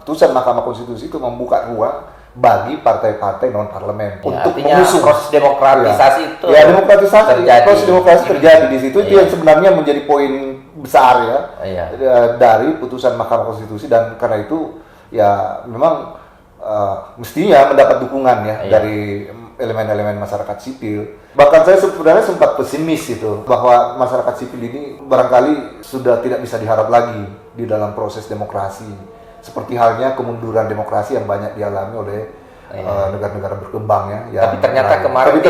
putusan Mahkamah Konstitusi itu membuka ruang bagi partai-partai non parlemen untuk artinya mengusung proses demokratisasi itu demokratisasi terjadi. proses demokrasi terjadi di situ. Itu yang sebenarnya menjadi poin besar dari putusan Mahkamah Konstitusi, dan karena itu ya memang mestinya mendapat dukungan dari elemen-elemen masyarakat sipil. Bahkan saya sebenarnya sempat pesimis itu bahwa masyarakat sipil ini barangkali sudah tidak bisa diharap lagi di dalam proses demokrasi, seperti halnya kemunduran demokrasi yang banyak dialami oleh negara-negara berkembang ya. Tapi ternyata kemarin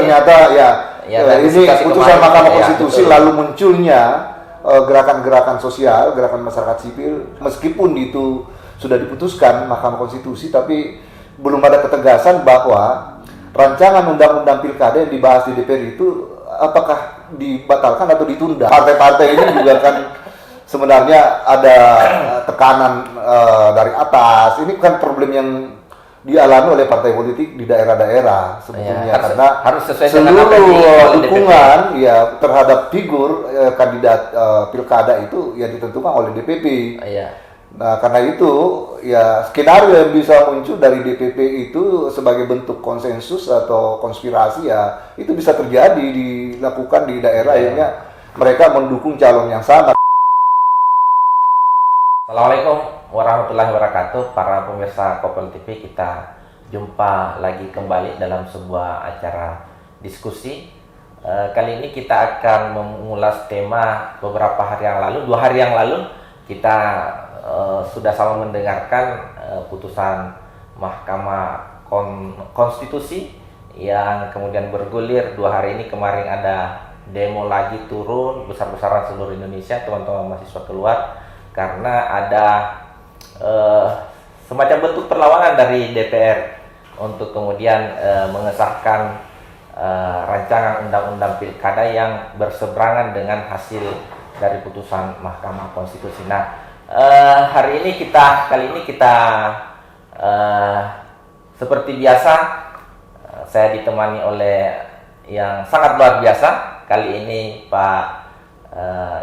ini putusan Mahkamah Konstitusi lalu munculnya gerakan-gerakan sosial, gerakan masyarakat sipil, meskipun itu sudah diputuskan Mahkamah Konstitusi, tapi belum ada ketegasan bahwa rancangan undang-undang pilkada yang dibahas di DPR itu apakah dibatalkan atau ditunda. Partai-partai ini juga kan sebenarnya ada tekanan dari atas. Ini kan problem yang dialami oleh partai politik di daerah-daerah sebetulnya, karena harus sesuai seluruh dukungan terhadap figur kandidat pilkada itu ditentukan oleh DPP. Nah, karena itu skenario yang bisa muncul dari DPP itu sebagai bentuk konsensus atau konspirasi itu bisa terjadi dilakukan di daerah akhirnya mereka mendukung calon yang sama. Assalamualaikum warahmatullahi wabarakatuh, para pemirsa Kopel TV. Kita jumpa lagi kembali dalam sebuah acara diskusi. Kali ini kita akan mengulas tema beberapa hari yang lalu, 2 hari yang lalu kita sudah sama mendengarkan putusan Mahkamah Konstitusi yang kemudian bergulir 2 hari ini. Kemarin ada demo lagi turun besar-besaran seluruh Indonesia, teman-teman mahasiswa keluar karena ada semacam bentuk perlawanan dari DPR untuk kemudian mengesahkan rancangan undang-undang pilkada yang berseberangan dengan hasil dari putusan Mahkamah Konstitusi. Nah, kali ini kita seperti biasa saya ditemani oleh yang sangat luar biasa. Kali ini Pak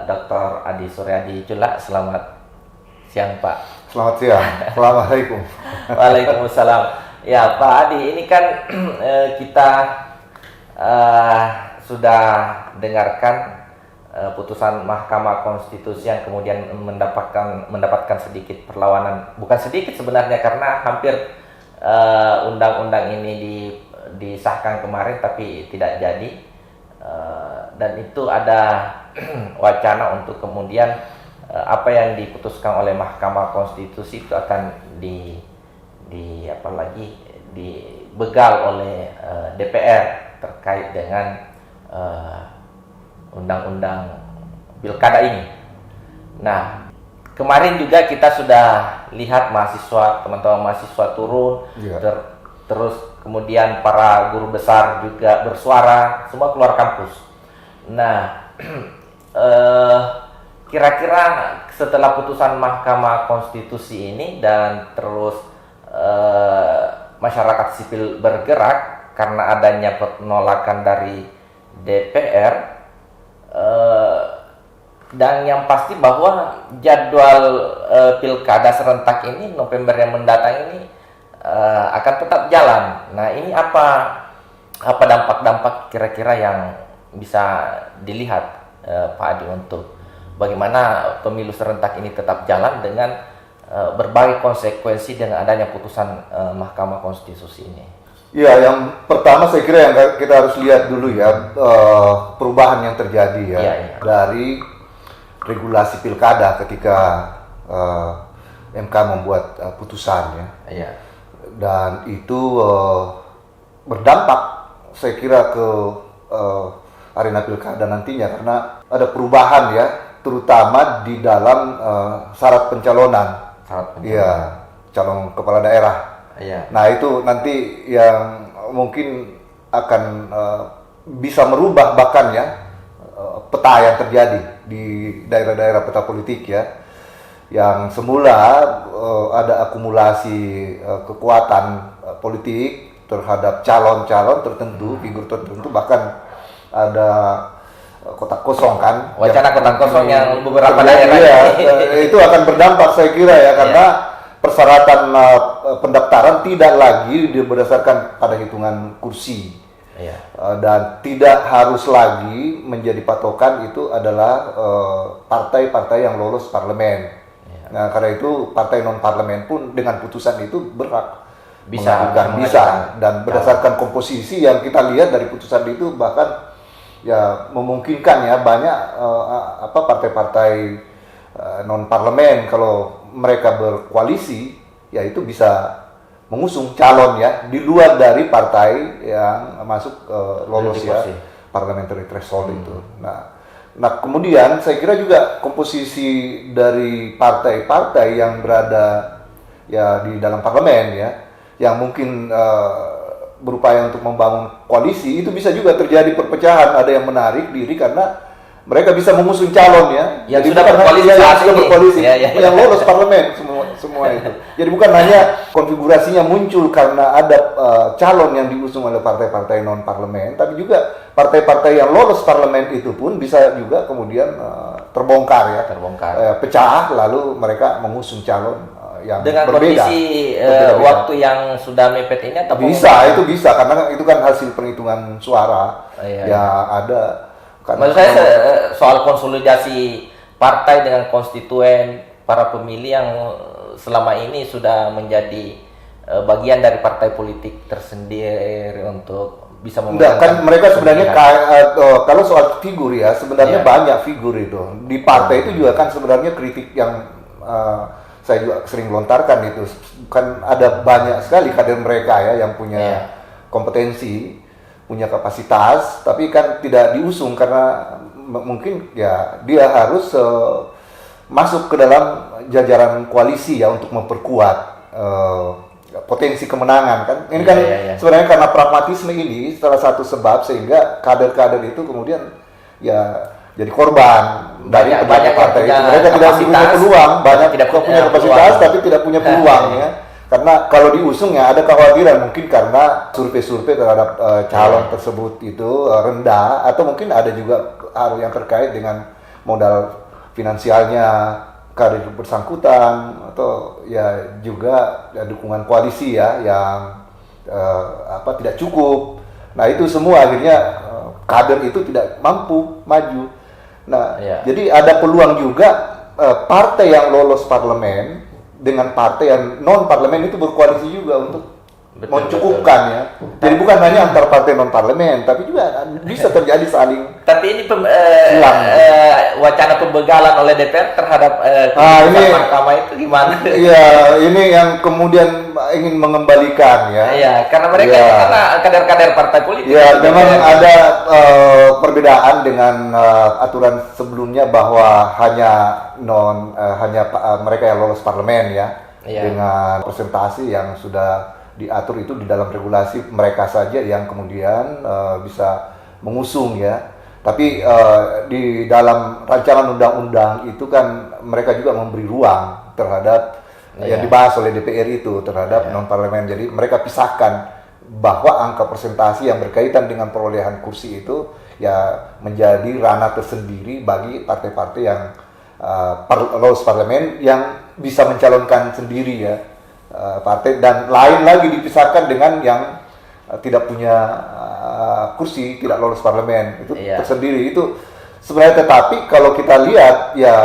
Dr. Adi Suryadi Cula. Selamat siang, Pak. Selamat siang. Assalamualaikum. Waalaikumsalam. Ya, Pak Adi, ini kan kita sudah dengarkan putusan Mahkamah Konstitusi yang kemudian mendapatkan sedikit perlawanan, bukan sedikit sebenarnya, karena hampir undang-undang ini disahkan kemarin tapi tidak jadi, dan itu ada wacana untuk kemudian apa yang diputuskan oleh Mahkamah Konstitusi itu akan dibegal oleh DPR terkait dengan undang-undang pilkada ini. Nah, kemarin juga kita sudah lihat teman-teman mahasiswa turun, terus kemudian para guru besar juga bersuara, semua keluar kampus. Nah, kira-kira setelah putusan Mahkamah Konstitusi ini dan terus masyarakat sipil bergerak karena adanya penolakan dari DPR, dan yang pasti bahwa jadwal pilkada serentak ini November yang mendatang ini akan tetap jalan. Nah, ini apa dampak-dampak kira-kira yang bisa dilihat Pak Adi untuk bagaimana pemilu serentak ini tetap jalan dengan berbagai konsekuensi dengan adanya putusan Mahkamah Konstitusi ini? Ya, yang pertama saya kira yang kita harus lihat dulu perubahan yang terjadi dari regulasi pilkada ketika MK membuat putusan dan itu berdampak saya kira ke arena pilkada nantinya, karena ada perubahan terutama di dalam syarat pencalonan. Calon kepala daerah. Nah, itu nanti yang mungkin akan bisa merubah bahkan peta yang terjadi di daerah-daerah peta politik yang semula ada akumulasi kekuatan politik terhadap calon-calon tertentu, figur tertentu, bahkan ada kotak kosong kan, wacana kotak kosong yang beberapa daerah itu akan berdampak saya kira karena persyaratan pendaftaran tidak lagi berdasarkan pada hitungan kursi. Dan tidak harus lagi menjadi patokan itu adalah partai-partai yang lolos parlemen. Nah, karena itu partai non parlemen pun dengan putusan itu berhak bisa dan berdasarkan komposisi yang kita lihat dari putusan itu bahkan ya memungkinkan ya banyak partai-partai non parlemen kalau mereka berkoalisi ya itu bisa mengusung calon ya di luar dari partai yang masuk lolos ya parliamentary threshold itu. Nah kemudian saya kira juga komposisi dari partai-partai yang berada ya di dalam parlemen ya yang mungkin berupaya untuk membangun koalisi itu bisa juga terjadi perpecahan, ada yang menarik diri karena mereka bisa mengusung calon ya. Yang jadi sudah berkoalisi, yang lolos parlemen semua itu. Jadi bukan hanya konfigurasinya muncul karena ada calon yang diusung oleh partai-partai non parlemen, tapi juga partai-partai yang lolos parlemen itu pun bisa juga kemudian terbongkar, pecah lalu mereka mengusung calon yang dengan berbeda. Kondisi waktu yang sudah mepet ini atau itu bisa karena itu kan hasil perhitungan suara ada. Maksud saya soal konsolidasi partai dengan konstituen para pemilih yang selama ini sudah menjadi bagian dari partai politik tersendiri untuk bisa memenangkan. Kan mereka sebenarnya kalau soal figur ya sebenarnya banyak figur itu di partai itu juga kan sebenarnya kritik yang saya juga sering lontarkan itu kan ada banyak sekali kader mereka ya yang punya kompetensi, punya kapasitas, tapi kan tidak diusung karena mungkin ya dia harus masuk ke dalam jajaran koalisi ya untuk memperkuat potensi kemenangan kan. Ini kan sebenarnya karena pragmatisme ini salah satu sebab sehingga kader-kader itu kemudian ya jadi korban dari partai itu. Mereka tidak punya peluang, banyak tidak punya kapasitas tapi tidak punya peluang ya. Karena kalau diusung ya ada kekhawatiran mungkin karena survei-survei terhadap calon tersebut itu rendah atau mungkin ada juga hal yang terkait dengan modal finansialnya kader bersangkutan atau ya juga dukungan koalisi ya yang tidak cukup. Nah itu semua akhirnya kader itu tidak mampu maju. Nah jadi ada peluang juga partai yang lolos parlemen dengan partai yang non parlemen itu berkoalisi juga untuk mencukupkan ya. Jadi bukan hanya antar partai non parlemen, tapi juga bisa terjadi saling. Tapi ini wacana pembegalan oleh DPR terhadap mahkamah itu gimana? Iya, ini yang kemudian ingin mengembalikan ya. Iya, karena mereka karena kader-kader partai politik. Ya, memang ada perbedaan dengan aturan sebelumnya bahwa hanya mereka yang lolos parlemen ya dengan presentasi yang sudah diatur itu di dalam regulasi mereka saja yang kemudian bisa mengusung ya. Tapi di dalam rancangan undang-undang itu kan mereka juga memberi ruang terhadap yang dibahas oleh DPR itu terhadap non parlemen. Jadi mereka pisahkan bahwa angka presentasi yang berkaitan dengan perolehan kursi itu ya menjadi ranah tersendiri bagi partai-partai yang lolos parlemen yang bisa mencalonkan sendiri ya partai, dan lain lagi dipisahkan dengan yang tidak punya kursi, tidak lolos parlemen itu tersendiri. Itu sebenarnya, tetapi kalau kita lihat ya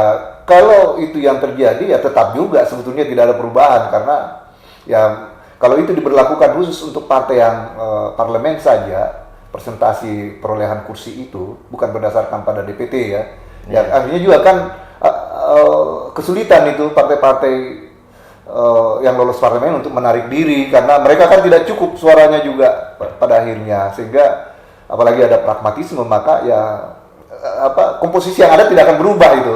kalau itu yang terjadi ya tetap juga sebetulnya tidak ada perubahan karena ya kalau itu diberlakukan khusus untuk partai yang parlemen saja presentasi perolehan kursi itu bukan berdasarkan pada DPT ya. Ya akhirnya juga kan kesulitan itu partai-partai yang lolos parlemen untuk menarik diri karena mereka kan tidak cukup suaranya juga pada akhirnya, sehingga apalagi ada pragmatisme maka ya komposisi yang ada tidak akan berubah itu.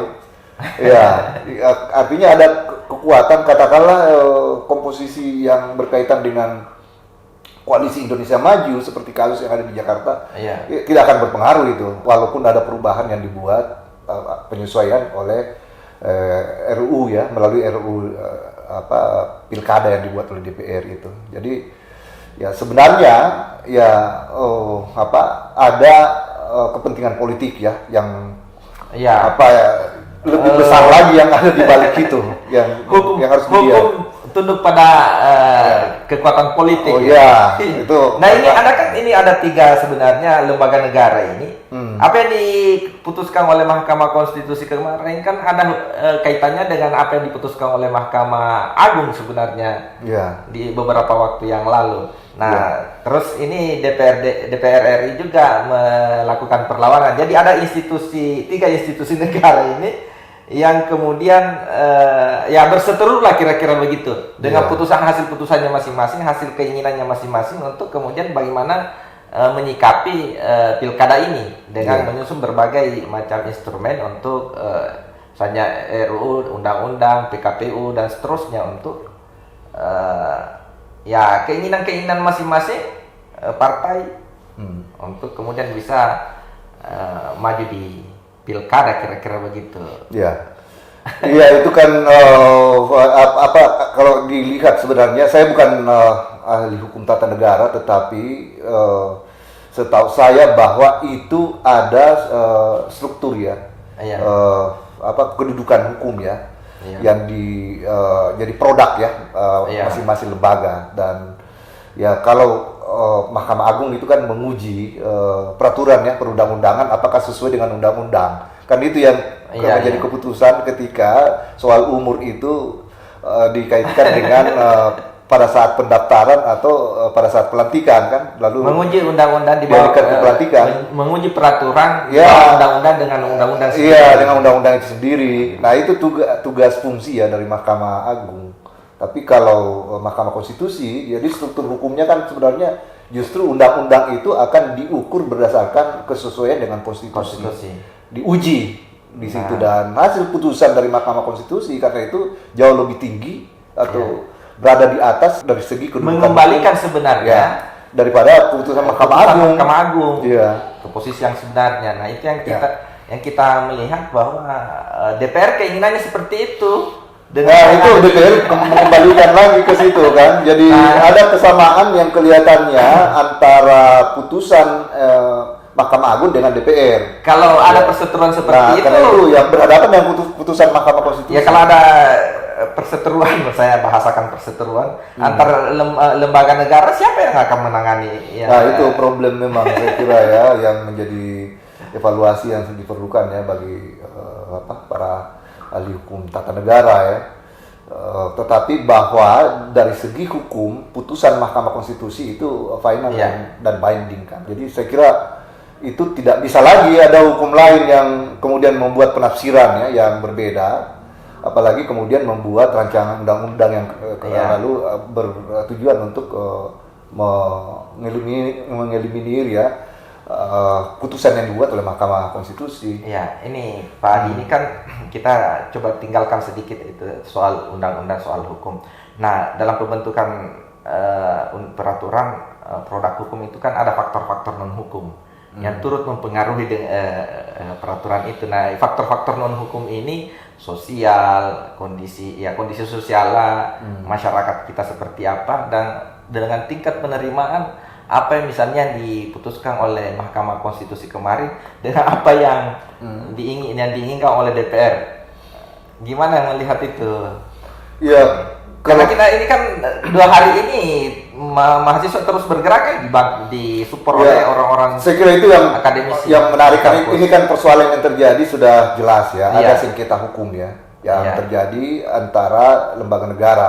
Ya, artinya ada kekuatan katakanlah komposisi yang berkaitan dengan koalisi Indonesia Maju seperti kasus yang ada di Jakarta tidak akan berpengaruh itu walaupun ada perubahan yang dibuat penyesuaian oleh RUU ya melalui RUU pilkada yang dibuat oleh DPR itu. Jadi ya sebenarnya ya ada kepentingan politik ya yang lebih besar lagi yang ada di balik itu, yang harus dilihat. Hukum tunduk pada kekuatan politik. Oh iya, itu. Nah ini ada 3 sebenarnya lembaga negara ini. Apa yang diputuskan oleh Mahkamah Konstitusi kemarin kan ada kaitannya dengan apa yang diputuskan oleh Mahkamah Agung sebenarnya di beberapa waktu yang lalu. Nah, terus ini DPR RI juga melakukan perlawanan. Jadi ada 3 institusi negara ini yang kemudian ya berseteru lah kira-kira begitu dengan hasil putusannya masing-masing, hasil keinginannya masing-masing untuk kemudian bagaimana menyikapi pilkada ini dengan menyusun berbagai macam instrumen untuk misalnya RUU, undang-undang, PKPU dan seterusnya untuk ya keinginan-keinginan masing-masing partai untuk kemudian bisa maju di pilkada kira-kira begitu. Iya. Iya itu kan kalau dilihat sebenarnya saya bukan ahli hukum tata negara, tetapi setahu saya bahwa itu ada struktur kedudukan hukum yang jadi produk masing-masing lembaga. Dan ya kalau Mahkamah Agung itu kan menguji peraturan perundang-undangan apakah sesuai dengan undang-undang, kan itu yang menjadi keputusan ketika soal umur itu dikaitkan dengan pada saat pendaftaran atau pada saat pelantikan, kan lalu menguji undang-undang di bawah pelantikan, menguji peraturan undang-undang dengan undang-undang sendiri. Iya, dengan undang-undang itu sendiri. Nah itu tugas fungsi dari Mahkamah Agung. Tapi kalau Mahkamah Konstitusi, jadi struktur hukumnya kan sebenarnya justru undang-undang itu akan diukur berdasarkan kesesuaian dengan konstitusi. Diuji di situ, dan hasil putusan dari Mahkamah Konstitusi karena itu jauh lebih tinggi atau berada di atas dari segi kedudukan mengembalikan sebenarnya daripada putusan Mahkamah Agung ke posisi yang sebenarnya. Nah itu yang kita melihat bahwa DPR keinginannya seperti itu. Itu DPR mengembalikan lagi ke situ kan. Jadi ada kesamaan yang kelihatannya antara putusan Mahkamah Agung dengan DPR. Kalau ada perseteruan seperti itu, karena itu yang berhadapan dengan putusan Mahkamah Konstitusi. Ya kalau ada perseteruan, saya bahasakan perseteruan antar lembaga negara, siapa yang akan menangani? Nah itu problem memang saya kira yang menjadi evaluasi yang diperlukan bagi para ahli hukum tata negara tetapi bahwa dari segi hukum putusan Mahkamah Konstitusi itu final dan binding kan. Jadi saya kira itu tidak bisa lagi ada hukum lain yang kemudian membuat penafsiran yang berbeda, apalagi kemudian membuat rancangan undang-undang yang lalu bertujuan untuk mengeliminir putusan yang dibuat oleh Mahkamah Konstitusi. Ya, ini Pak Adi, ini kan kita coba tinggalkan sedikit itu soal undang-undang, soal hukum. Nah, dalam pembentukan peraturan produk hukum itu kan ada faktor-faktor non-hukum yang turut mempengaruhi peraturan itu. Nah, faktor-faktor non-hukum ini sosial, kondisi sosial masyarakat kita seperti apa, dan dengan tingkat penerimaan apa yang misalnya diputuskan oleh Mahkamah Konstitusi kemarin dengan apa yang diinginkan oleh DPR. Gimana melihat itu? Ya, karena kita ini kan 2 hari ini mahasiswa terus bergerak disupport oleh orang-orang. Saya kira itu yang akademisi. Yang menarik kan ini kan persoalan yang terjadi sudah jelas ada sengketa hukum yang terjadi antara lembaga negara.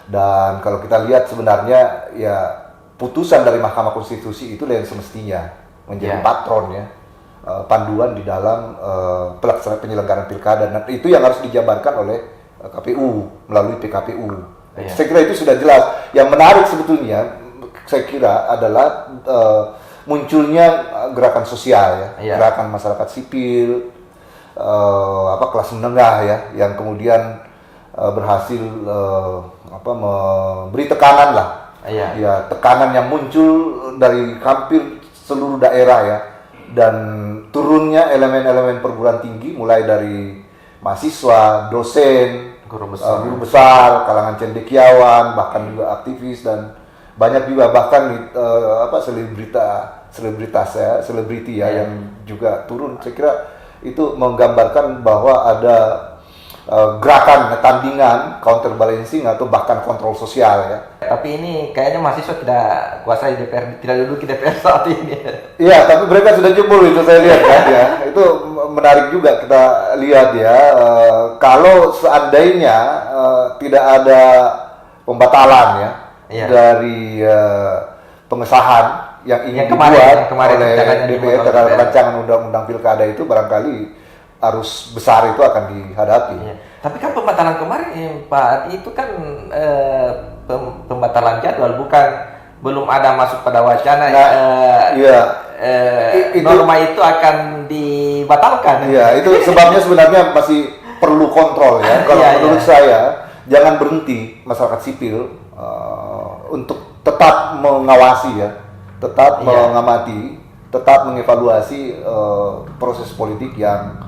Dan kalau kita lihat sebenarnya putusan dari Mahkamah Konstitusi itu yang semestinya menjadi patron panduan di dalam pelaksanaan penyelenggaraan pilkada, dan itu yang harus dijabarkan oleh KPU melalui PKPU. Saya kira itu sudah jelas. Yang menarik sebetulnya saya kira adalah munculnya gerakan sosial gerakan masyarakat sipil kelas menengah yang kemudian berhasil memberi tekanan tekanan yang muncul dari hampir seluruh daerah dan turunnya elemen-elemen perguruan tinggi mulai dari mahasiswa, dosen, guru besar, kalangan cendekiawan, bahkan juga aktivis, dan banyak juga bahkan selebriti yang juga turun. Saya kira itu menggambarkan bahwa ada gerakan tandingan, counterbalancing atau bahkan kontrol sosial ya. Tapi ini kayaknya mahasiswa tidak kuasai DPR, tidak duduk di DPR saat ini. Iya, tapi mereka sudah jebol itu saya lihat kan ya. Itu menarik juga kita lihat ya. Kalau seandainya tidak ada pembatalan ya, Iya. dari pengesahan yang ingin Yang kemarin- dibuat yang kemarin oleh rencananya DPR dibuat oleh terhadap DPR. rancangan undang-undang pilkada itu barangkali arus besar itu akan dihadapi. Iya. Tapi kan pembatalan kemarin Pak Adi itu kan pembatalan jadwal, bukan belum ada masuk pada wacana Iya. norma itu akan dibatalkan. Iya, itu sebabnya sebenarnya masih perlu kontrol ya. Kalau Iya, menurut iya. saya, jangan berhenti masyarakat sipil untuk tetap mengawasi ya, tetap Iya. mengamati, tetap mengevaluasi proses politik yang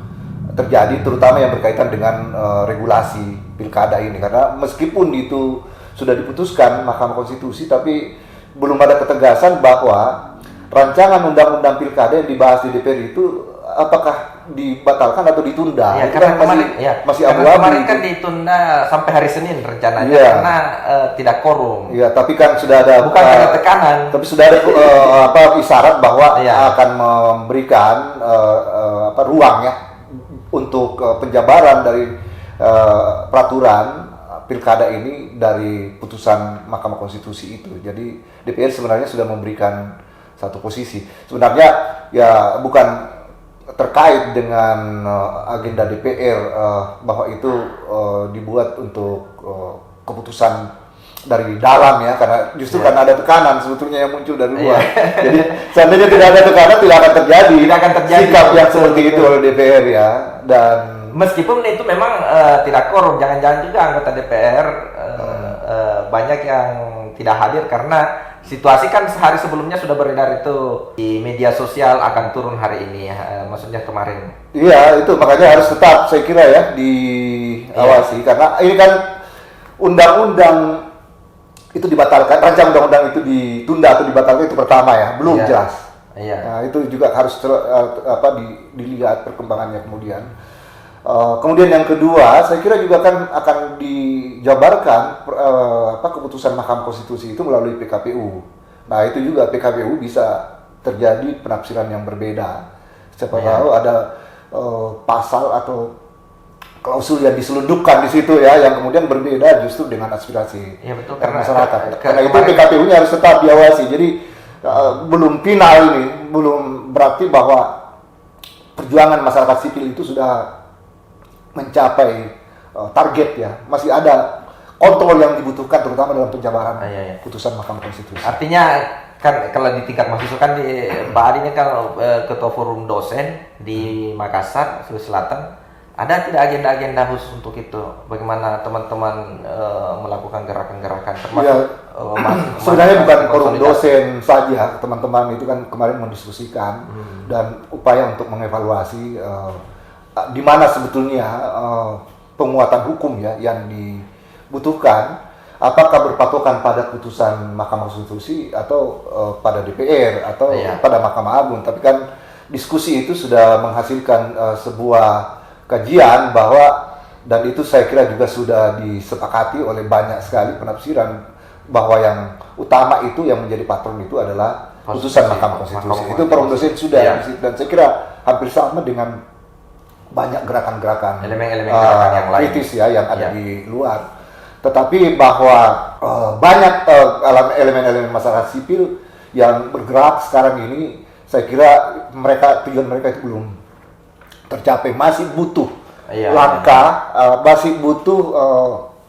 terjadi, terutama yang berkaitan dengan regulasi pilkada ini. Karena meskipun itu sudah diputuskan Mahkamah Konstitusi, tapi belum ada ketegasan bahwa rancangan undang-undang pilkada yang dibahas di DPR itu apakah dibatalkan atau ditunda. Ya, Itu karena kan kemarin masih karena abu-abu kemarin itu. kan ditunda sampai hari Senin rencananya Iya. karena tidak quorum. Iya, tapi kan sudah ada Bukan karena tekanan. tapi sudah ada isyarat bahwa Iya. akan memberikan ruang ya untuk penjabaran dari peraturan pilkada ini dari putusan Mahkamah Konstitusi itu. Jadi DPR sebenarnya sudah memberikan satu posisi. Sebenarnya ya bukan terkait dengan agenda DPR bahwa itu dibuat untuk keputusan dari dalam ya, karena justru karena ada tekanan sebetulnya yang muncul dari luar. Jadi seandainya tidak ada tekanan tidak akan terjadi, Tidak akan terjadi. sikap yang Betul, seperti itu betul. oleh DPR ya. Dan Meskipun itu memang tidak quorum, jangan-jangan juga anggota DPR banyak yang tidak hadir karena situasi kan sehari sebelumnya sudah beredar itu di media sosial akan turun hari ini, maksudnya kemarin. iya itu makanya harus tetap saya kira ya diawasi karena ini kan undang-undang itu dibatalkan, rancangan undang-undang itu ditunda atau dibatalkan itu pertama ya, belum Iya. jelas. Iya. Nah, itu juga harus dilihat perkembangannya kemudian. Kemudian yang kedua, saya kira juga akan dijabarkan keputusan Mahkamah Konstitusi itu melalui PKPU. Nah, itu juga PKPU bisa terjadi penafsiran yang berbeda. Siapa tahu ada pasal atau klausul yang diselundupkan di situ ya, yang kemudian berbeda justru dengan aspirasi Iya, betul, karena- masyarakat. Karena itu kemarin- PKPU-nya harus tetap diawasi. Jadi belum final ini, belum berarti bahwa perjuangan masyarakat sipil itu sudah mencapai target ya. Masih ada kontrol yang dibutuhkan terutama dalam penjabaran Iya. putusan Mahkamah Konstitusi. Artinya kan kalau di tingkat mahasiswa kan di Pak Adi ini kan ketua forum dosen di Makassar, Sulawesi Selatan. Ada tidak agenda-agenda khusus untuk itu? Bagaimana teman-teman melakukan gerakan-gerakan termasuk Ya, sebenarnya bukan forum dosen saja, teman-teman itu kan kemarin mendiskusikan dan upaya untuk mengevaluasi di mana sebetulnya penguatan hukum ya yang dibutuhkan, apakah berpatokan pada putusan Mahkamah Konstitusi atau pada DPR atau pada Mahkamah Agung. Tapi kan diskusi itu sudah menghasilkan sebuah kajian bahwa, dan itu saya kira juga sudah disepakati oleh banyak sekali penafsiran, bahwa yang utama itu yang menjadi patron itu adalah putusan Mahkamah Konstitusi. Itu forum dosen sudah, dan saya kira hampir sama dengan banyak gerakan-gerakan elemen-elemen gerakan yang lain kritis ya yang ada di luar. Tetapi bahwa banyak elemen-elemen masyarakat sipil yang bergerak sekarang ini, saya kira tujuan mereka itu belum tercapai, masih butuh langkah, masih butuh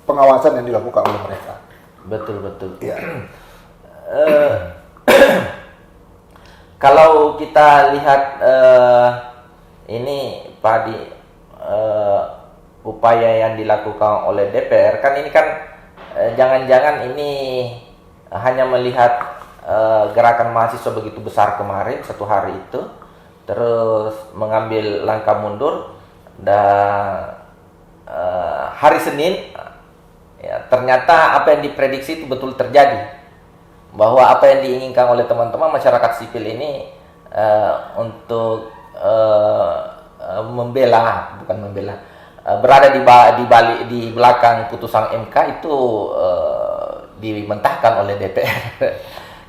pengawasan yang dilakukan oleh mereka. Betul. Ya. Kalau kita lihat ini Pak Adi, upaya yang dilakukan oleh DPR kan ini kan jangan-jangan ini hanya melihat gerakan mahasiswa begitu besar kemarin satu hari itu, terus mengambil langkah mundur, dan hari Senin ya, ternyata apa yang diprediksi itu betul terjadi, bahwa apa yang diinginkan oleh teman-teman masyarakat sipil ini untuk bukan membela, berada di belakang putusan MK itu dimentahkan oleh DPR.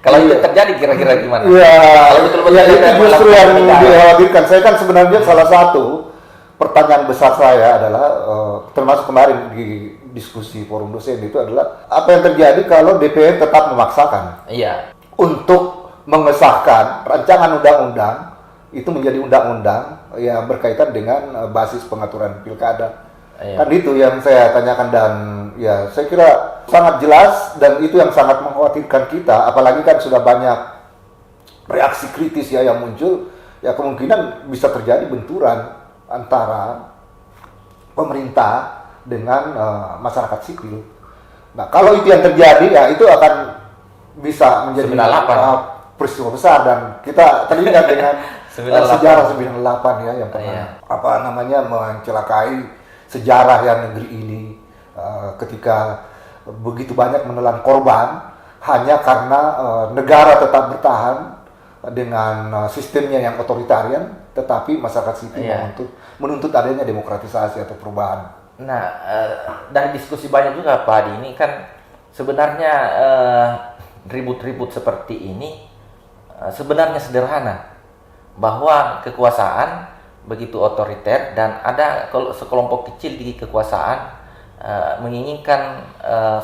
Kalau itu terjadi kira-kira gimana? Iya, Kalau betul-betul ya, itu DPR justru yang melakukan dikhawatirkan. Saya kan sebenarnya salah satu pertanyaan besar saya adalah termasuk kemarin di diskusi forum dosen itu adalah apa yang terjadi kalau DPR tetap memaksakan Iya. untuk mengesahkan rancangan undang-undang itu menjadi undang-undang yang berkaitan dengan basis pengaturan pilkada. Iya. Kan itu yang saya tanyakan dan ya saya kira sangat jelas dan itu yang sangat mengkhawatirkan kita, apalagi kan sudah banyak reaksi kritis ya yang muncul, ya kemungkinan bisa terjadi benturan antara pemerintah dengan masyarakat sipil. Nah kalau itu yang terjadi ya itu akan bisa menjadi 98. peristiwa besar dan kita teringat dengan 98. sejarah 98 ya yang pernah mencelakai sejarah yang negeri ini ketika begitu banyak menelan korban hanya karena negara tetap bertahan dengan sistemnya yang otoritarian, tetapi masyarakat sipil menuntut adanya demokratisasi atau perubahan. Nah, dari diskusi banyak juga Pak Adi, ini kan sebenarnya ribut-ribut seperti ini sebenarnya sederhana, bahwa kekuasaan begitu otoriter dan ada sekelompok kecil di kekuasaan menginginkan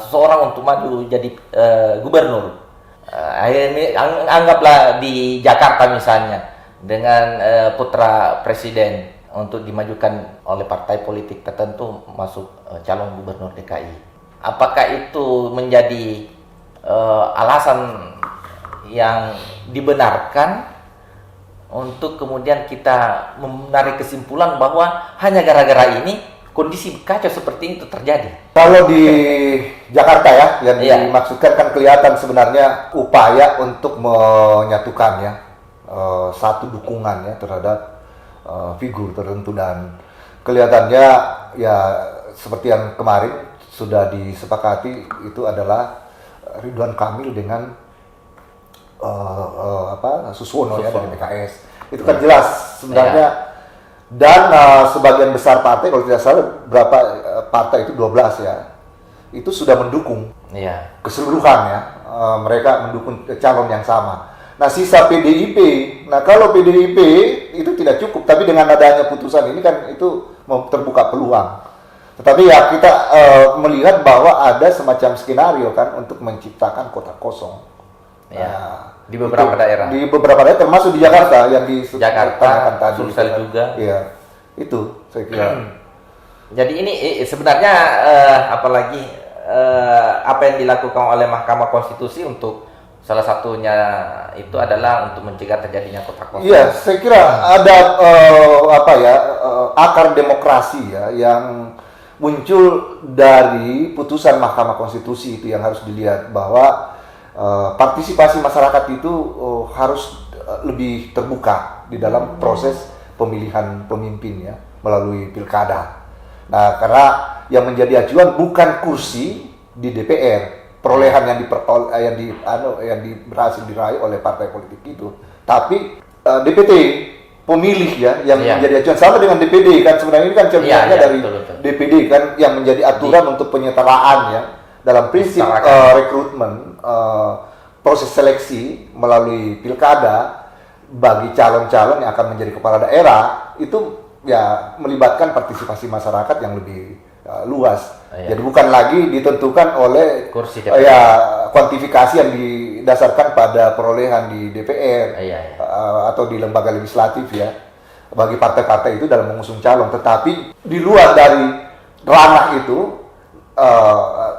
seseorang untuk maju jadi gubernur. Anggaplah di Jakarta misalnya dengan putra presiden untuk dimajukan oleh partai politik tertentu masuk calon gubernur DKI. Apakah itu menjadi alasan yang dibenarkan untuk kemudian kita menarik kesimpulan bahwa hanya gara-gara ini kondisi kacau seperti itu terjadi? Kalau di Jakarta ya, yang dimaksudkan kan kelihatan sebenarnya upaya untuk menyatukan ya satu dukungan ya terhadap figur tertentu dan kelihatannya ya seperti yang kemarin sudah disepakati itu adalah Ridwan Kamil dengan Suswono ya dari PKS. Itu kan jelas sebenarnya. Dan sebagian besar partai, kalau tidak salah berapa partai itu 12 ya, itu sudah mendukung keseluruhan ya, mereka mendukung calon yang sama. Nah sisa PDIP, nah kalau PDIP itu tidak cukup, tapi dengan adanya putusan ini kan itu terbuka peluang. Tetapi ya kita melihat bahwa ada semacam skenario kan untuk menciptakan kota kosong. Di beberapa daerah. Di beberapa daerah termasuk di Jakarta yang di Jakarta, tadi. Sulsel juga. Iya, itu saya kira. Jadi ini sebenarnya apalagi apa yang dilakukan oleh Mahkamah Konstitusi untuk salah satunya itu adalah untuk mencegah terjadinya kota kosong. Iya, saya kira ada akar demokrasi ya yang muncul dari putusan Mahkamah Konstitusi itu yang harus dilihat bahwa partisipasi masyarakat itu harus lebih terbuka di dalam proses pemilihan pemimpin ya melalui pilkada. Nah, karena yang menjadi acuan bukan kursi di DPR, perolehan yang berhasil diraih oleh partai politik itu, tapi DPT pemilih ya yang menjadi acuan sama dengan DPD kan sebenarnya ini kan cerminnya dari betul. DPD kan yang menjadi aturan untuk penyetaraan ya. Dalam prinsip rekrutmen, proses seleksi melalui pilkada bagi calon-calon yang akan menjadi kepala daerah itu ya melibatkan partisipasi masyarakat yang lebih luas. Jadi bukan lagi ditentukan oleh kursi kuantifikasi yang didasarkan pada perolehan di DPR atau di lembaga legislatif ya bagi partai-partai itu dalam mengusung calon. Tetapi di luar dari ranah itu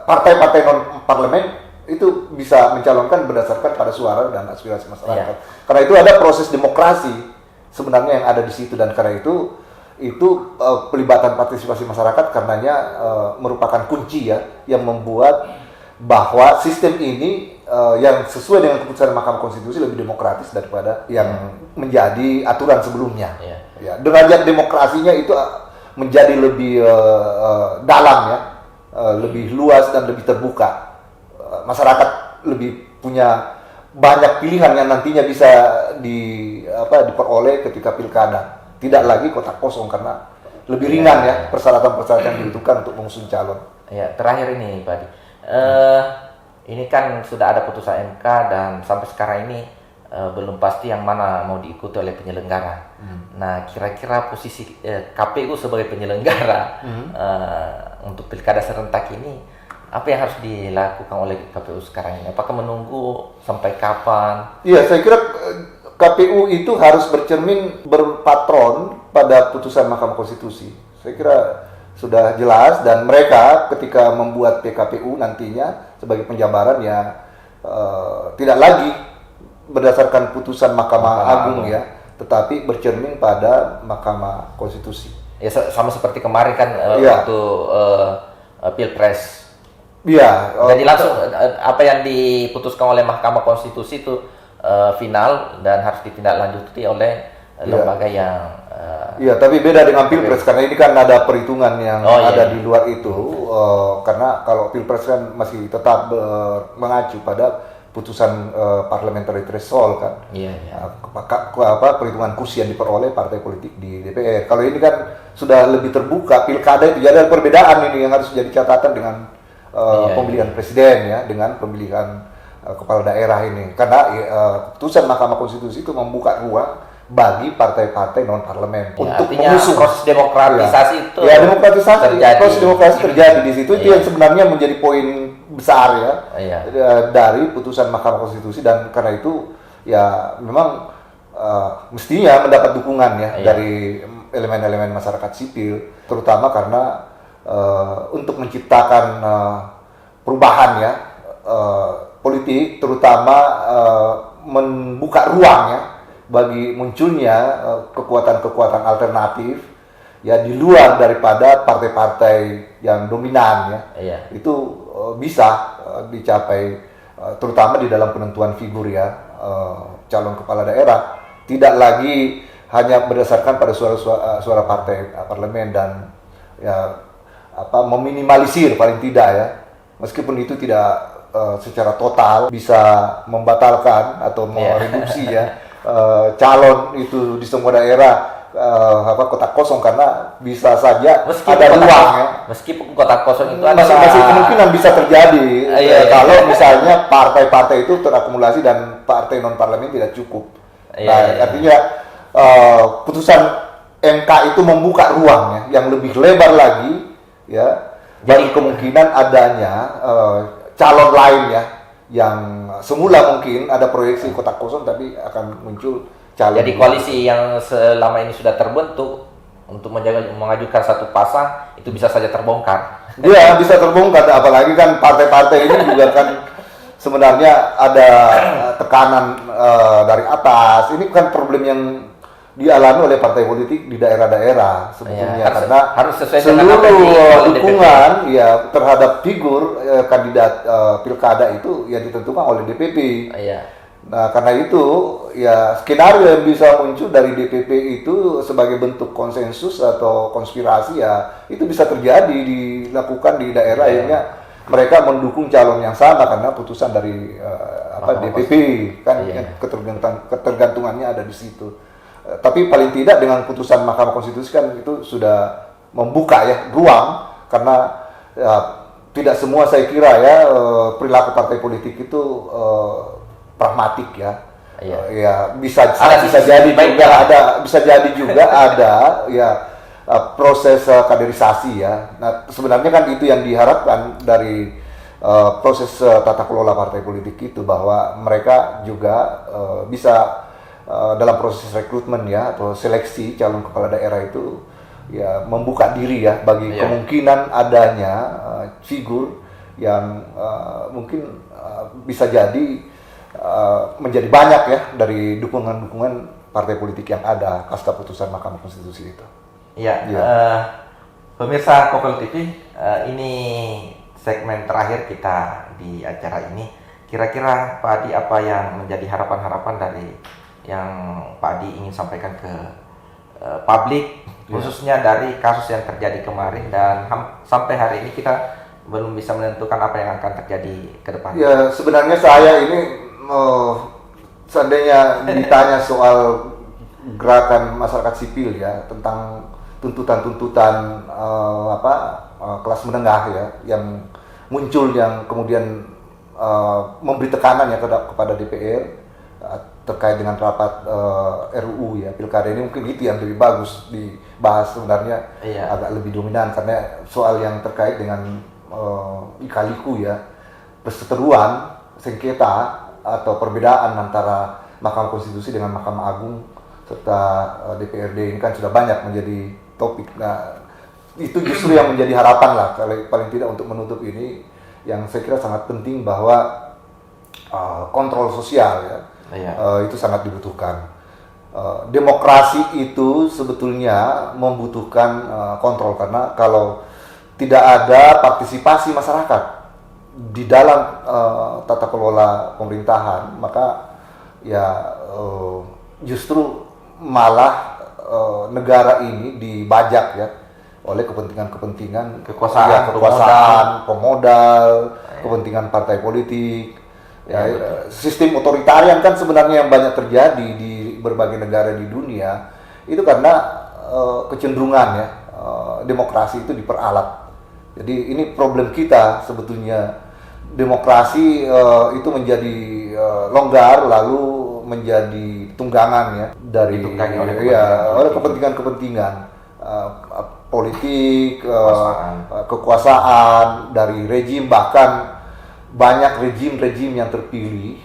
partai-partai non-parlemen itu bisa mencalonkan berdasarkan pada suara dan aspirasi masyarakat. Karena itu ada proses demokrasi sebenarnya yang ada di situ dan karena itu pelibatan partisipasi masyarakat karenanya merupakan kunci ya yang membuat bahwa sistem ini yang sesuai dengan keputusan Mahkamah Konstitusi lebih demokratis daripada yang menjadi aturan sebelumnya. Ya, derajat demokrasinya itu menjadi lebih dalam ya. Lebih luas dan lebih terbuka. Masyarakat lebih punya banyak pilihan yang nantinya bisa diperoleh ketika pilkada. tidak lagi kotak kosong karena lebih ringan ya persyaratan-persyaratan yang dibutuhkan untuk mengusung calon. Ya, terakhir ini Pak Adi. Ini kan sudah ada putusan MK dan sampai sekarang ini belum pasti yang mana mau diikuti oleh penyelenggara. Nah, kira-kira posisi KPU sebagai penyelenggara untuk pilkada serentak ini, apa yang harus dilakukan oleh KPU sekarang ini? Apakah menunggu sampai kapan? Iya, saya kira KPU itu harus berpatron pada putusan Mahkamah Konstitusi. Saya kira sudah jelas, dan mereka ketika membuat PKPU nantinya sebagai penjabaran ya tidak lagi berdasarkan putusan Mahkamah Agung ya, tetapi bercermin pada Mahkamah Konstitusi. Ya, sama seperti kemarin kan waktu Pilpres. Iya. Jadi langsung apa yang diputuskan oleh Mahkamah Konstitusi itu final dan harus ditindaklanjuti oleh lembaga yang iya, tapi beda dengan Pilpres karena ini kan ada perhitungan yang ada di luar itu. Karena kalau Pilpres kan masih tetap mengacu pada putusan parliamentary threshold kan. Perhitungan kursi yang diperoleh partai politik di DPR. Kalau ini kan sudah lebih terbuka pilkada itu, jadi ada perbedaan ini yang harus jadi catatan dengan pemilihan presiden ya, dengan pemilihan kepala daerah ini. Karena putusan Mahkamah Konstitusi itu membuka ruang bagi partai-partai non parlemen untuk mengusung proses demokratisasi itu proses demokrasi terjadi di situ. Itu yang sebenarnya menjadi poin besar ya dari putusan Mahkamah Konstitusi, dan karena itu ya memang mestinya mendapat dukungan ya dari elemen-elemen masyarakat sipil, terutama karena untuk menciptakan perubahan ya politik, terutama membuka ruang ya bagi munculnya kekuatan-kekuatan alternatif ya di luar daripada partai-partai yang dominan ya. Itu bisa dicapai terutama di dalam penentuan figur ya calon kepala daerah, tidak lagi hanya berdasarkan pada suara partai parlemen dan ya meminimalisir paling tidak ya, meskipun itu tidak secara total bisa membatalkan atau mereduksi ya calon itu di semua daerah kotak kosong, karena bisa saja ada ruang ya. Meskipun kotak kosong itu masih kemungkinan bisa terjadi kalau misalnya partai-partai itu terakumulasi dan partai non parlemen tidak cukup. Artinya putusan MK itu membuka ruang ya yang lebih lebar lagi ya bagi kemungkinan adanya calon lain ya, yang semula mungkin ada proyeksi kotak kosong tapi akan muncul calon. Jadi koalisi yang selama ini sudah terbentuk untuk mengajukan satu pasang itu bisa saja terbongkar. Iya, bisa terbongkar, apalagi kan partai-partai ini juga kan sebenarnya ada tekanan dari atas. Ini kan problem yang dialami oleh partai politik di daerah-daerah sebetulnya, karena harus seluruh dukungan ya terhadap figur kandidat pilkada itu ya ditentukan oleh DPP. Nah, karena itu ya skenario yang bisa muncul dari DPP itu sebagai bentuk konsensus atau konspirasi ya itu bisa terjadi dilakukan di daerah akhirnya mereka mendukung calon yang sama karena putusan dari DPP kan ketergantungannya ada di situ. Tapi paling tidak dengan putusan Mahkamah Konstitusi kan itu sudah membuka ya ruang, karena tidak semua saya kira ya perilaku partai politik itu pragmatik ya. Bisa jadi juga ada ya proses kaderisasi ya. Nah, sebenarnya kan itu yang diharapkan dari proses tata kelola partai politik itu, bahwa mereka juga bisa dalam proses rekrutmen ya atau seleksi calon kepala daerah itu ya membuka diri ya bagi kemungkinan adanya figur yang mungkin bisa jadi menjadi banyak ya dari dukungan-dukungan partai politik yang ada pasca putusan Mahkamah Konstitusi itu. Pemirsa Kopel TV, ini segmen terakhir kita di acara ini. Kira-kira Pak Adi apa yang menjadi harapan-harapan dari yang Pak Adi ingin sampaikan ke publik, khususnya dari kasus yang terjadi kemarin dan sampai hari ini kita belum bisa menentukan apa yang akan terjadi ke depan. Ya, sebenarnya saya ini seandainya ditanya soal gerakan masyarakat sipil ya tentang tuntutan-tuntutan kelas menengah ya yang muncul, yang kemudian memberi tekanan ya kepada DPR terkait dengan rapat RUU ya pilkada ini. Mungkin itu yang lebih bagus dibahas sebenarnya. Iya. Agak lebih dominan karena soal yang terkait dengan lika-liku ya perseteruan, sengketa atau perbedaan antara Mahkamah Konstitusi dengan Mahkamah Agung serta DPRD ini kan sudah banyak menjadi topik. Nah, itu justru yang menjadi harapan lah paling tidak untuk menutup ini, yang saya kira sangat penting bahwa kontrol sosial ya, itu sangat dibutuhkan. Demokrasi itu sebetulnya membutuhkan kontrol, karena kalau tidak ada partisipasi masyarakat di dalam tata kelola pemerintahan, maka ya justru malah negara ini dibajak ya oleh kepentingan-kepentingan kekuasaan, pemodal, kepentingan partai politik. Ya, sistem otoritarian kan sebenarnya yang banyak terjadi di berbagai negara di dunia itu karena kecenderungan ya demokrasi itu diperalat. Jadi ini problem kita sebetulnya, demokrasi itu menjadi longgar lalu menjadi tunggangan ya dari oleh kepentingan-kepentingan politik, kekuasaan dari rejim, bahkan banyak rejim-rejim yang terpilih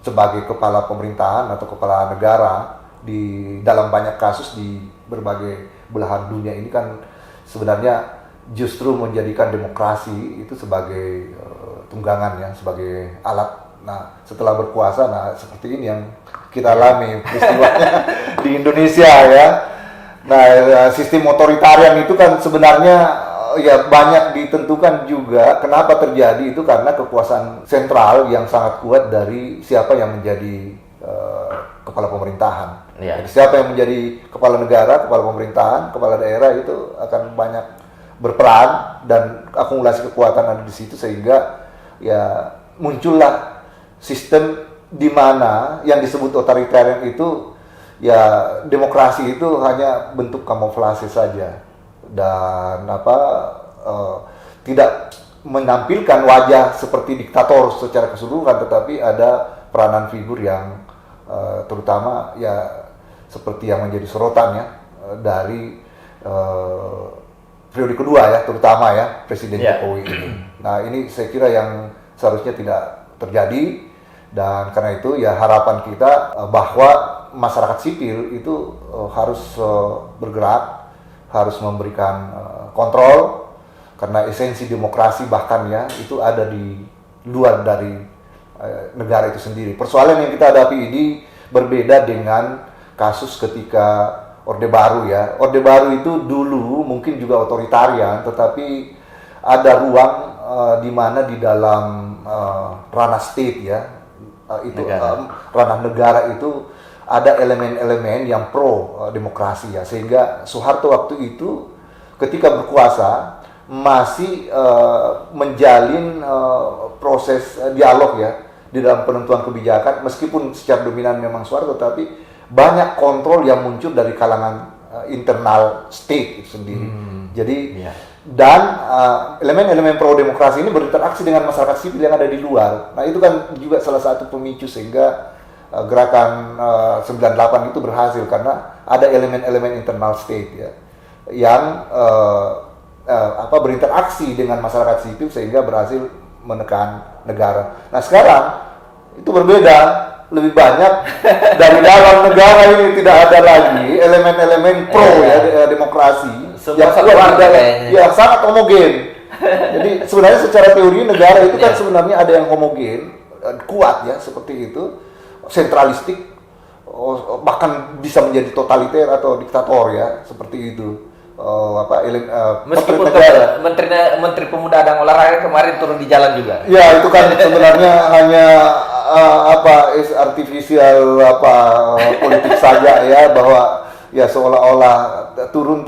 sebagai kepala pemerintahan atau kepala negara di dalam banyak kasus di berbagai belahan dunia ini kan sebenarnya justru menjadikan demokrasi itu sebagai tunggangan ya, sebagai alat. Nah, setelah berkuasa, nah seperti ini yang kita alami peristiwanya di Indonesia ya. Nah, sistem otoritarian itu kan sebenarnya ya banyak ditentukan juga kenapa terjadi itu karena kekuasaan sentral yang sangat kuat dari siapa yang menjadi kepala pemerintahan. Jadi siapa yang menjadi kepala negara, kepala pemerintahan, kepala daerah itu akan banyak berperan dan akumulasi kekuatan ada di situ, sehingga ya muncullah sistem di mana yang disebut otoritarian itu ya demokrasi itu hanya bentuk kamuflase saja dan tidak menampilkan wajah seperti diktator secara keseluruhan, tetapi ada peranan figur yang terutama ya seperti yang menjadi sorotan ya dari periode kedua ya, terutama ya Presiden Jokowi ini. Nah, ini saya kira yang seharusnya tidak terjadi, dan karena itu ya harapan kita bahwa masyarakat sipil itu harus bergerak, harus memberikan kontrol, karena esensi demokrasi bahkan ya itu ada di luar dari negara itu sendiri. Persoalan yang kita hadapi ini berbeda dengan kasus ketika Orde Baru ya. Orde Baru itu dulu mungkin juga otoritarian, tetapi ada ruang di mana di dalam ranah state ya, itu ranah negara itu ada elemen-elemen yang pro demokrasi ya, sehingga Soeharto waktu itu ketika berkuasa masih menjalin proses dialog ya di dalam penentuan kebijakan, meskipun secara dominan memang Soeharto, tapi banyak kontrol yang muncul dari kalangan internal state itu sendiri. Jadi dan elemen-elemen pro demokrasi ini berinteraksi dengan masyarakat sipil yang ada di luar. Nah, itu kan juga salah satu pemicu sehingga gerakan 98 itu berhasil, karena ada elemen-elemen internal state ya yang berinteraksi dengan masyarakat sipil sehingga berhasil menekan negara. Nah, sekarang itu berbeda. Lebih banyak dari dalam negara ini tidak ada lagi elemen-elemen pro ya demokrasi yang sangat homogen. Jadi sebenarnya secara teori negara itu kan sebenarnya ada yang homogen, kuat ya seperti itu, sentralistik, bahkan bisa menjadi totaliter atau diktator ya seperti itu. Meskipun Menteri Pemuda dan Olahraga kemarin turun di jalan juga. Ya, itu kan sebenarnya hanya artifisial politik saja ya, bahwa ya seolah-olah turun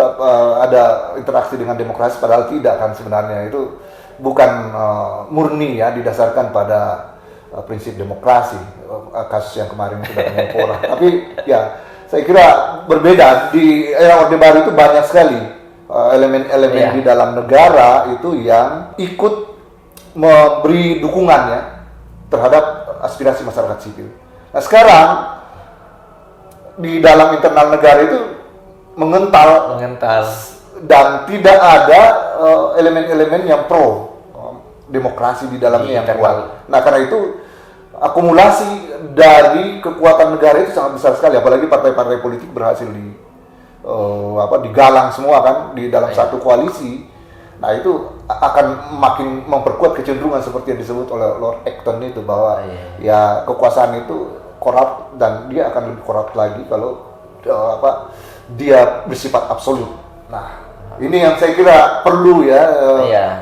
ada interaksi dengan demokrasi, padahal tidak kan sebenarnya. Itu bukan murni ya didasarkan pada prinsip demokrasi, kasus yang kemarin sudah Menpora. Tapi ya saya kira berbeda, di era Orde Baru itu banyak sekali elemen-elemen di dalam negara itu yang ikut memberi dukungannya terhadap aspirasi masyarakat sipil. Nah sekarang di dalam internal negara itu mengental dan tidak ada elemen-elemen yang pro demokrasi di dalamnya yang kuat. Nah karena itu akumulasi dari kekuatan negara itu sangat besar sekali, apalagi partai-partai politik berhasil digalang semua kan di dalam satu koalisi. Nah itu akan makin memperkuat kecenderungan seperti yang disebut oleh Lord Acton itu, bahwa ya kekuasaan itu korup dan dia akan lebih korup lagi kalau dia bersifat absolut. Nah ini yang saya kira perlu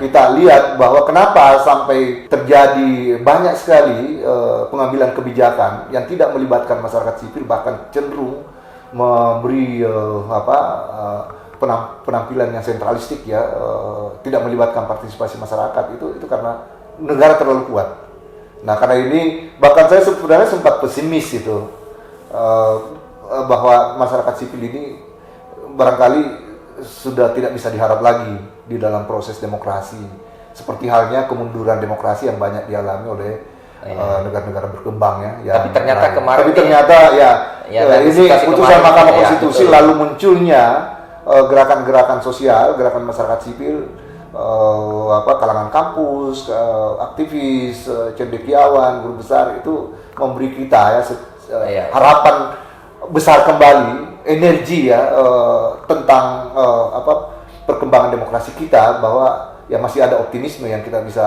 kita lihat, bahwa kenapa sampai terjadi banyak sekali pengambilan kebijakan yang tidak melibatkan masyarakat sipil, bahkan cenderung memberi penampilan yang sentralistik tidak melibatkan partisipasi masyarakat, itu karena negara terlalu kuat. Nah karena ini bahkan saya sebenarnya sempat pesimis itu bahwa masyarakat sipil ini barangkali sudah tidak bisa diharap lagi di dalam proses demokrasi, seperti halnya kemunduran demokrasi yang banyak dialami oleh negara-negara berkembang ya. Tapi ternyata kemarin ini putusan Mahkamah Konstitusi lalu munculnya gerakan-gerakan sosial, gerakan masyarakat sipil, kalangan kampus, aktivis, cendekiawan, guru besar, itu memberi kita harapan besar kembali, energi tentang perkembangan demokrasi kita, bahwa ya masih ada optimisme yang kita bisa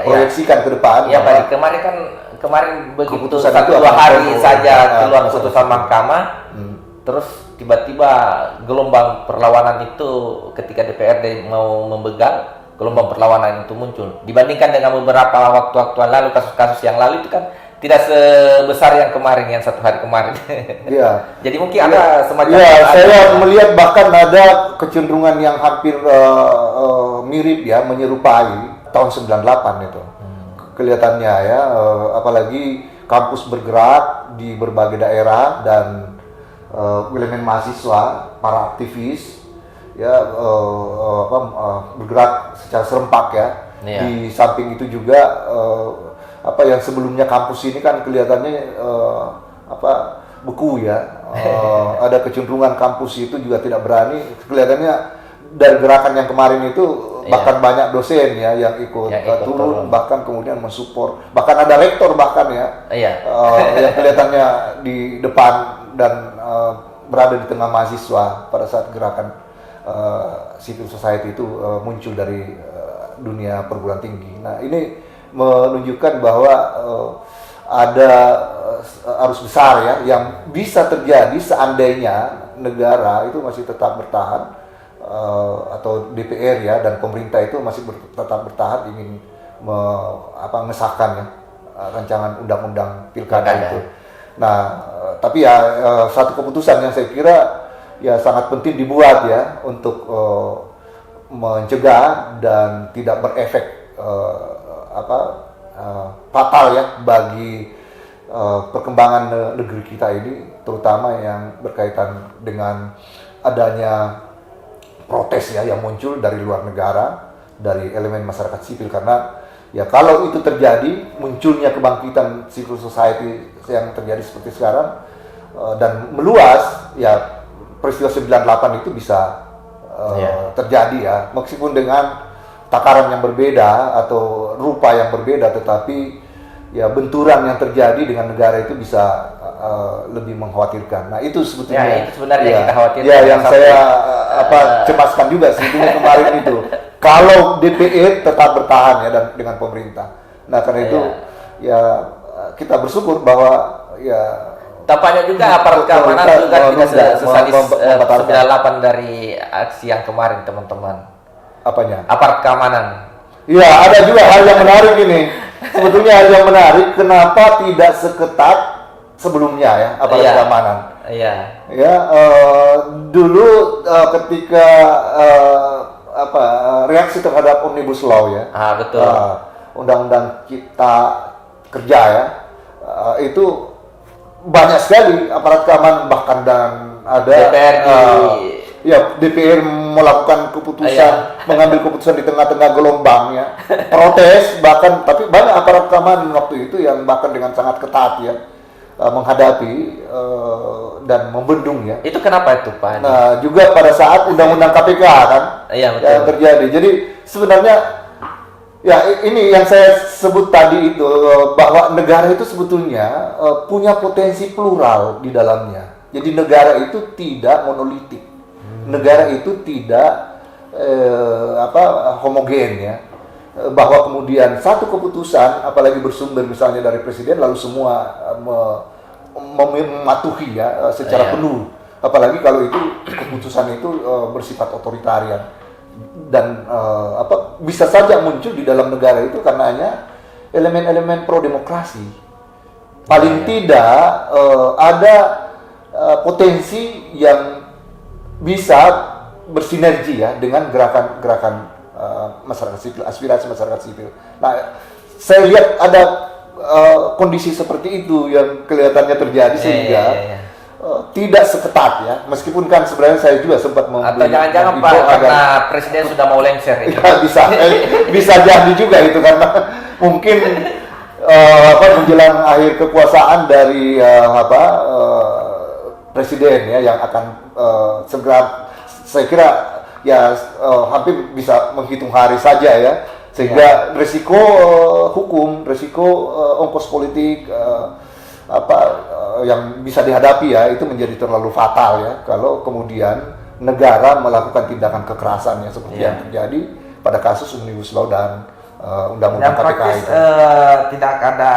proyeksikan ke depan. Ya Pak, kemarin begitu 1-2 hari saja keluar putusan mahkamah, terus tiba-tiba gelombang perlawanan itu ketika DPRD mau membegal, gelombang perlawanan itu muncul. Dibandingkan dengan beberapa waktu-waktu lalu, kasus-kasus yang lalu itu kan tidak sebesar yang kemarin, yang 1 hari kemarin. Iya. Jadi mungkin ada semacam. Saya melihat bahkan ada kecenderungan yang hampir mirip menyerupai tahun 98 itu. Kelihatannya apalagi kampus bergerak di berbagai daerah dan elemen mahasiswa, para aktivis bergerak secara serempak Di samping itu juga yang sebelumnya kampus ini kan kelihatannya beku ada kecenderungan kampus itu juga tidak berani, kelihatannya dari gerakan yang kemarin itu bahkan banyak dosen yang ikut turun, bahkan kemudian mensupport, bahkan ada rektor bahkan yang kelihatannya di depan dan berada di tengah mahasiswa pada saat gerakan civil society itu muncul dari dunia perguruan tinggi. Nah ini menunjukkan bahwa ada arus besar yang bisa terjadi seandainya negara itu masih tetap bertahan, atau DPR dan pemerintah itu masih tetap bertahan ingin mengesahkan rancangan undang-undang pilkada itu. Nah tapi satu keputusan yang saya kira sangat penting dibuat untuk mencegah dan tidak berefek fatal bagi perkembangan negeri kita ini, terutama yang berkaitan dengan adanya protes yang muncul dari luar negara, dari elemen masyarakat sipil. Karena kalau itu terjadi, munculnya kebangkitan civil society yang terjadi seperti sekarang dan meluas, peristiwa 98 itu bisa terjadi meskipun dengan takaran yang berbeda atau rupa yang berbeda, tetapi benturan yang terjadi dengan negara itu bisa lebih mengkhawatirkan. Nah itu sebetulnya kita khawatirkan. Yang saya cemaskan juga sebetulnya kemarin itu. Kalau DPR tetap bertahan dan dengan pemerintah. Nah karena itu kita bersyukur bahwa tampaknya juga aparat keamanan juga tidak sesadis 98 dari aksi yang kemarin, teman-teman. Apanya? Aparat keamanan. Iya, ada juga hal yang menarik ini. Sebetulnya hal yang menarik, kenapa tidak seketat sebelumnya aparat keamanan? Dulu ketika reaksi terhadap Omnibus Law betul. Undang-undang kerja ya, itu banyak sekali aparat keamanan, bahkan dan ada DPR DPR melakukan keputusan, mengambil keputusan di tengah-tengah gelombang ya, protes bahkan, tapi banyak aparat keamanan waktu itu yang bahkan dengan sangat ketat ya menghadapi dan membendung ya. Itu kenapa itu Pak? Nah juga pada saat undang-undang KPK kan yang terjadi. Jadi sebenarnya ya ini yang saya sebut tadi itu, bahwa negara itu sebetulnya punya potensi plural di dalamnya. Jadi negara itu tidak monolitik, negara itu tidak homogen ya. Bahwa kemudian satu keputusan, apalagi bersumber misalnya dari presiden, lalu semua mematuhi ya secara penuh. Apalagi kalau itu keputusan itu bersifat otoritarian. Dan bisa saja muncul di dalam negara itu karena hanya elemen-elemen pro demokrasi. Paling tidak ada potensi yang bisa bersinergi ya dengan gerakan-gerakan masyarakat sipil, aspirasi masyarakat sipil. Nah, saya lihat ada kondisi seperti itu yang kelihatannya terjadi sehingga tidak seketat ya, meskipun kan sebenarnya saya juga sempat atau jangan-jangan Pak karena presiden sudah mau lengser ini. Ya, bisa jadi juga itu, karena mungkin menjelang akhir kekuasaan dari presiden ya yang akan segera, saya kira ya hampir bisa menghitung hari saja ya, sehingga resiko hukum, resiko ongkos politik yang bisa dihadapi ya itu menjadi terlalu fatal ya kalau kemudian negara melakukan tindakan kekerasan ya seperti yang terjadi pada kasus Omnibus Law dan undang-undang KPK itu. Tidak ada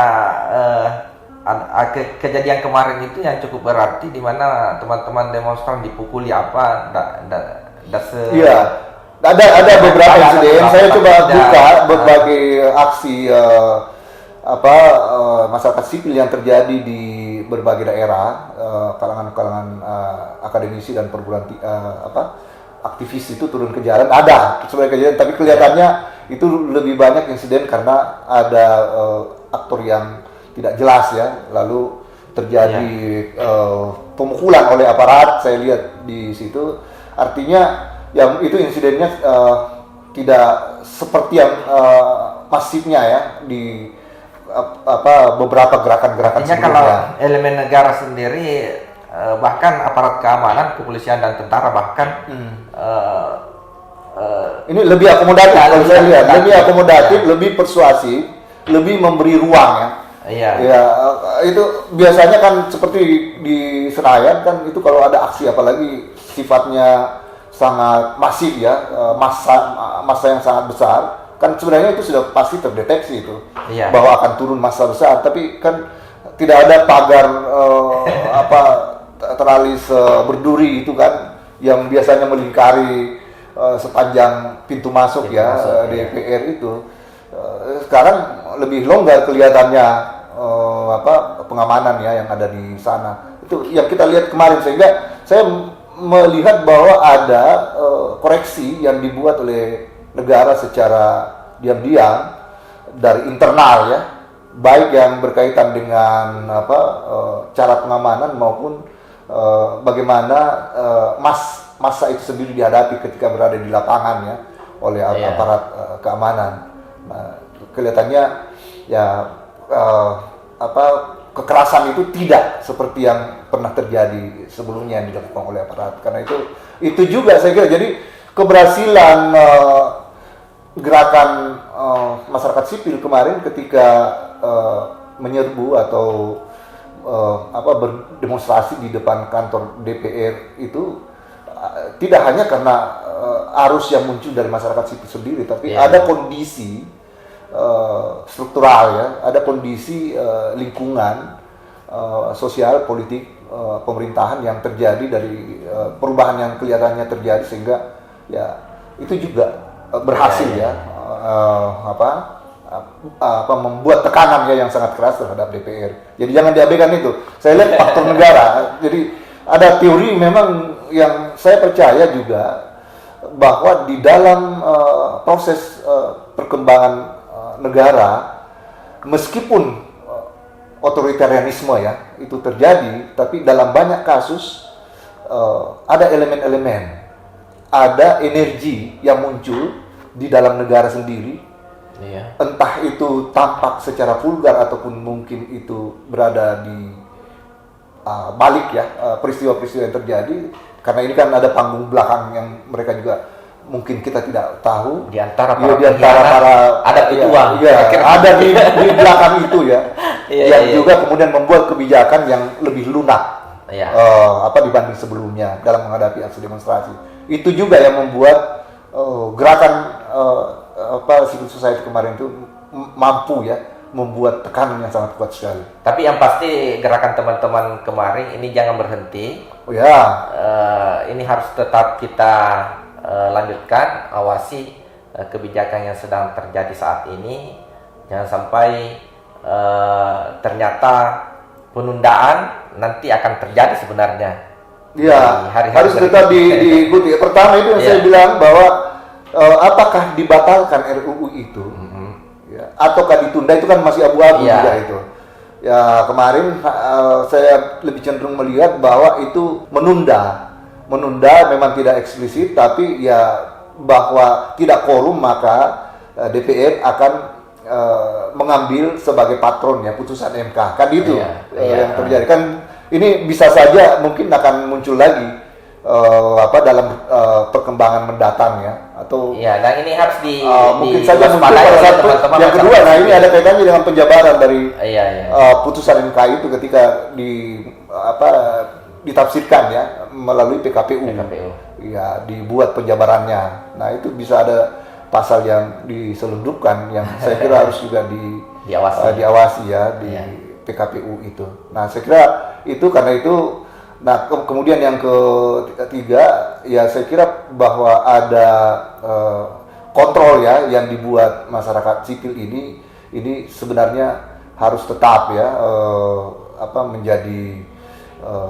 kejadian kemarin itu yang cukup berarti di mana teman-teman demonstran dipukuli apa Iya. Ada beberapa insiden. Saya coba buka berbagai aksi masyarakat sipil yang terjadi di berbagai daerah, kalangan-kalangan akademisi dan perguruan aktivis itu turun ke jalan. Ada sebagai kejadian, tapi kelihatannya itu lebih banyak insiden karena ada aktor yang tidak jelas ya, lalu terjadi pemukulan oleh aparat. Saya lihat di situ, artinya yang itu insidennya tidak seperti yang masifnya ya di beberapa gerakan-gerakan sebelumnya. Kalau elemen negara sendiri, bahkan aparat keamanan, kepolisian dan tentara bahkan ini lebih akomodatif kalau saya lihat, lebih akomodatif, lebih persuasif, lebih memberi ruang ya. Ya itu biasanya kan seperti di Senayan kan, itu kalau ada aksi apalagi sifatnya sangat masif ya, massa yang sangat besar, kan sebenarnya itu sudah pasti terdeteksi itu bahwa akan turun massa besar, tapi kan tidak ada pagar teralis berduri itu kan yang biasanya melingkari sepanjang pintu masuk DPR itu. Sekarang lebih longgar kelihatannya pengamanan ya yang ada di sana. Itu yang kita lihat kemarin, sehingga saya melihat bahwa ada koreksi yang dibuat oleh negara secara diam-diam dari internal ya, baik yang berkaitan dengan cara pengamanan maupun bagaimana massa itu sendiri dihadapi ketika berada di lapangan ya oleh aparat keamanan. Nah, kelihatannya ya kekerasan itu tidak seperti yang pernah terjadi sebelumnya yang dilakukan oleh aparat. Karena itu juga saya kira jadi keberhasilan gerakan masyarakat sipil kemarin ketika menyerbu atau berdemonstrasi di depan kantor DPR itu tidak hanya karena arus yang muncul dari masyarakat sipil sendiri, tapi ada kondisi struktural ya, ada kondisi lingkungan sosial, politik, pemerintahan yang terjadi dari perubahan yang kelihatannya terjadi, sehingga ya itu juga berhasil membuat tekanan yang sangat keras terhadap DPR. Jadi jangan diabaikan itu. Saya lihat faktor negara. Jadi ada teori memang yang saya percaya juga bahwa di dalam proses perkembangan negara, meskipun otoritarianisme ya itu terjadi, tapi dalam banyak kasus ada elemen-elemen, ada energi yang muncul di dalam negara sendiri, entah itu tampak secara vulgar ataupun mungkin itu berada di balik ya peristiwa-peristiwa yang terjadi, karena ini kan ada panggung belakang yang mereka juga mungkin kita tidak tahu. Di antara para ada pejuang, ada di belakang itu ya, yang juga kemudian membuat kebijakan yang lebih lunak dibanding sebelumnya dalam menghadapi aksi demonstrasi. Itu juga yang membuat gerakan civil society kemarin itu mampu ya membuat tekanan yang sangat kuat sekali. Tapi yang pasti gerakan teman-teman kemarin ini jangan berhenti. Ini harus tetap kita lanjutkan, awasi kebijakan yang sedang terjadi saat ini. Jangan sampai ternyata penundaan nanti akan terjadi sebenarnya. Ya, harus tetap diikuti. Pertama itu yang saya bilang bahwa apakah dibatalkan RUU itu, ataukah ditunda, itu kan masih abu-abu juga itu. Ya, kemarin saya lebih cenderung melihat bahwa itu menunda memang tidak eksplisit, tapi ya bahwa tidak quorum maka DPR akan mengambil sebagai patronnya putusan MK, kan itu yang terjadi. Kan ini bisa saja mungkin akan muncul lagi dalam perkembangan mendatang ya, atau dan ini harus mungkin saja pada satu yang kedua. Nah, ini ada kaitannya dengan penjabaran dari putusan MK itu ketika ditafsirkan ya melalui PKPU. Ya, dibuat penjabarannya. Nah, itu bisa ada pasal yang diselundupkan yang saya kira harus juga diawasi ya di PKPU itu. Nah, saya kira itu karena itu. Nah, kemudian yang ketiga ya saya kira bahwa ada kontrol ya yang dibuat masyarakat sipil ini sebenarnya harus tetap ya menjadi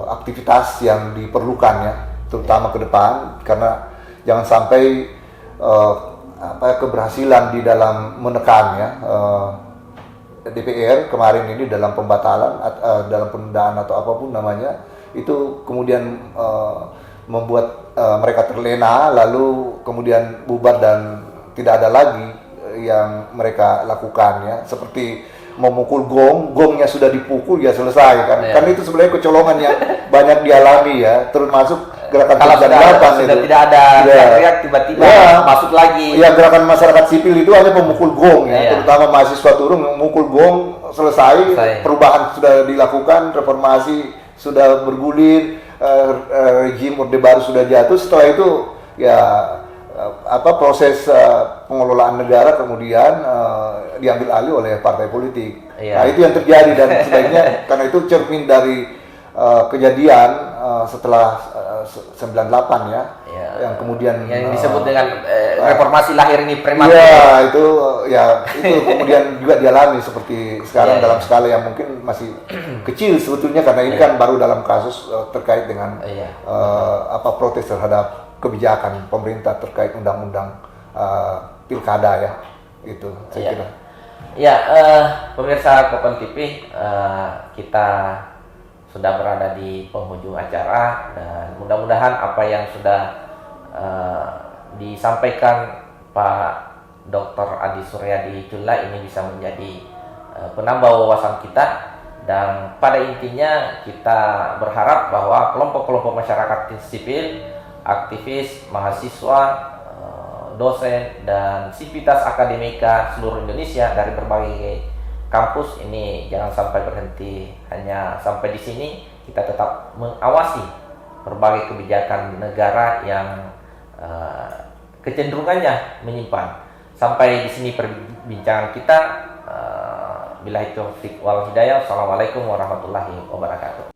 aktivitas yang diperlukan ya, terutama ke depan, karena jangan sampai keberhasilan di dalam menekan ya DPR kemarin ini dalam pembatalan, dalam penundaan atau apapun namanya, itu kemudian membuat mereka terlena, lalu kemudian bubar dan tidak ada lagi yang mereka lakukan ya, seperti memukul gongnya sudah dipukul ya selesai kan. Kan itu sebenarnya kecolongan yang banyak dialami ya, termasuk gerakan kalau sudah tidak ada teriak tiba-tiba masuk lagi. Ya, gerakan masyarakat sipil itu hanya memukul gong ya, terutama mahasiswa turun memukul gong, selesai. Perubahan sudah dilakukan, reformasi sudah bergulir, rejim Orde Baru sudah jatuh. Setelah itu ya proses pengelolaan negara kemudian diambil alih oleh partai politik. Nah, itu yang terjadi, dan sebaiknya karena itu cermin dari kejadian setelah 98 ya, yang kemudian yang disebut dengan reformasi lahir ini prematur. Itu kemudian juga dialami seperti sekarang dalam skala yang mungkin masih kecil sebetulnya, karena ini kan baru dalam kasus terkait dengan protes terhadap kebijakan pemerintah terkait undang-undang pilkada ya, itu saya kira. Pemirsa Kopen TV, kita sudah berada di penghujung acara, dan mudah-mudahan apa yang sudah disampaikan Pak Dr. Adi Suryadi Julla ini bisa menjadi penambah wawasan kita, dan pada intinya kita berharap bahwa kelompok-kelompok masyarakat sipil, aktivis, mahasiswa, dosen, dan sivitas akademika seluruh Indonesia dari berbagai kampus ini jangan sampai berhenti hanya sampai di sini. Kita tetap mengawasi berbagai kebijakan negara yang kecenderungannya menyimpang. Sampai di sini perbincangan kita. Billahi taufiq wal hidayah. Assalamualaikum warahmatullahi wabarakatuh.